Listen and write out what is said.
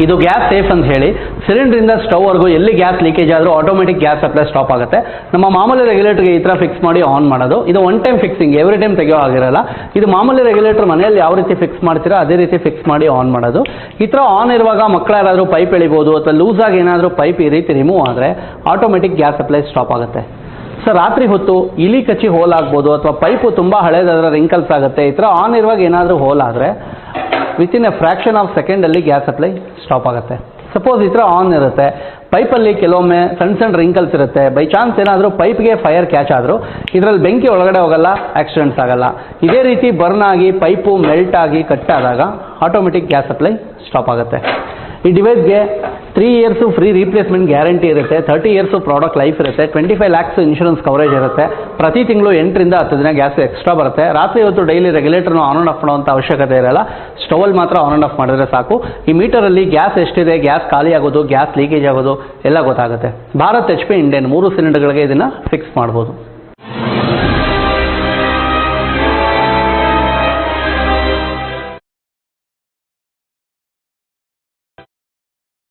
ಇದು gas safe ಅಂತ ಹೇಳಿ ಸಿಲಿಂಡರಿಂದ ಸ್ಟವ್ವರೆಗೂ ಎಲ್ಲಿ ಗ್ಯಾಸ್ ಲೀಕೇಜ್ ಆದರೂ ಆಟೋಮೆಟಿಕ್ ಗ್ಯಾಸ್ ಸಪ್ಲೈ ಸ್ಟಾಪ್ ಆಗುತ್ತೆ. ನಮ್ಮ ಮಾಮೂಲಿ ರೆಗ್ಯುಲೇಟರ್ಗೆ ಈ ಥರ ಫಿಕ್ಸ್ ಮಾಡಿ ಆನ್ ಮಾಡೋದು. ಇದು one time fixing, every time ತೆಗೆಯೋ ಆಗಿರಲ್ಲ. ಇದು ಮಾಮೂಲಿ ರೆಗ್ಯುಲೇಟರ್ ಮನೆಯಲ್ಲಿ ಯಾವ ರೀತಿ ಫಿಕ್ಸ್ ಮಾಡ್ತೀರೋ ಅದೇ ರೀತಿ ಫಿಕ್ಸ್ ಮಾಡಿ ಆನ್ ಮಾಡೋದು. ಈ ಥರ ಆನ್ ಇರುವಾಗ ಮಕ್ಕಳು ಯಾರಾದರೂ ಪೈಪ್ ಎಳಿಬೋದು ಅಥವಾ ಲೂಸಾಗಿ ಏನಾದರೂ ಪೈಪ್ ಈ ರೀತಿ ರಿಮೂವ್ ಆದರೆ ಆಟೋಮೆಟಿಕ್ ಗ್ಯಾಸ್ ಸಪ್ಲೈ ಸ್ಟಾಪ್ ಆಗುತ್ತೆ. ಸರ್, ರಾತ್ರಿ ಹೊತ್ತು ಇಲಿ ಕಚ್ಚಿ ಹೋಲ್ ಆಗ್ಬೋದು ಅಥವಾ ಪೈಪು ತುಂಬ ಹಳೇದಾದ್ರೆ ರಿಂಕಲ್ಸ್ ಆಗುತ್ತೆ. ಈ ಥರ ಆನ್ ಇರುವಾಗ ಏನಾದರೂ ಹೋಲ್ ಆದರೆ ವಿತಿನ್ ಎ ಫ್ರ್ಯಾಕ್ಷನ್ ಆಫ್ ಸೆಕೆಂಡಲ್ಲಿ ಗ್ಯಾಸ್ ಸಪ್ಲೈ ಸ್ಟಾಪ್ ಆಗುತ್ತೆ. ಸಪೋಸ್ ಈ ಥರ ಆನ್ ಇರುತ್ತೆ, ಪೈಪಲ್ಲಿ ಕೆಲವೊಮ್ಮೆ ಸಣ್ಣ ಸಣ್ಣ ರಿಂಕಲ್ಸ್ ಇರುತ್ತೆ, ಬೈ ಚಾನ್ಸ್ ಏನಾದರೂ ಪೈಪ್ಗೆ ಫೈರ್ ಕ್ಯಾಚ್ ಆದರೂ ಇದರಲ್ಲಿ ಬೆಂಕಿ ಒಳಗಡೆ ಹೋಗಲ್ಲ, ಆಕ್ಸಿಡೆಂಟ್ಸ್ ಆಗಲ್ಲ. ಇದೇ ರೀತಿ ಬರ್ನ್ ಆಗಿ ಪೈಪು ಮೆಲ್ಟ್ ಆಗಿ ಕಟ್ ಆದಾಗ ಆಟೋಮೆಟಿಕ್ ಗ್ಯಾಸ್ ಸಪ್ಲೈ ಸ್ಟಾಪ್ ಆಗುತ್ತೆ. ಈ ಡಿವೈಸ್ಗೆ 3 years ಫ್ರೀ ರೀಪ್ಲೇಸ್ಮೆಂಟ್ ಗ್ಯಾರಂಟಿ ಇರುತ್ತೆ, 30 years ಪ್ರಾಡಕ್ಟ್ ಲೈಫ್ ಇರುತ್ತೆ, 25 lakhs ಇನ್ಶೂರೆನ್ಸ್ ಕವರೇಜ್ ಇರುತ್ತೆ. ಪ್ರತಿ ತಿಂಗಳು 8 ರಿಂದ 10 ದಿನ ಗ್ಯಾಸ್ ಎಕ್ಸ್ಟ್ರಾ ಬರುತ್ತೆ. ರಾತ್ರಿ ಹೊತ್ತು ಡೈಲಿ ರೆಗ್ಯುಲೇಟರ್ನ ಆನ್ ಆ್ಯಂಡ್ ಆಫ್ ಮಾಡುವಂಥ ಅವಶ್ಯಕತೆ ಇರಲ್ಲ, ಸ್ಟವಲ್ಲಿ ಮಾತ್ರ ಆನ್ ಆ್ಯಂಡ್ ಆಫ್ ಮಾಡಿದ್ರೆ ಸಾಕು. ಈ ಮೀಟರಲ್ಲಿ ಗ್ಯಾಸ್ ಎಷ್ಟಿದೆ, ಗ್ಯಾಸ್ ಖಾಲಿ ಆಗೋದು, ಗ್ಯಾಸ್ ಲೀಕೇಜ್ ಆಗೋದು ಎಲ್ಲ ಗೊತ್ತಾಗುತ್ತೆ. ಭಾರತ್ HP ಇಂಡಿಯನ್ 3 ಸಿಲಿಂಡರ್ಗಳಿಗೆ ಇದನ್ನು ಫಿಕ್ಸ್ ಮಾಡ್ಬೋದು.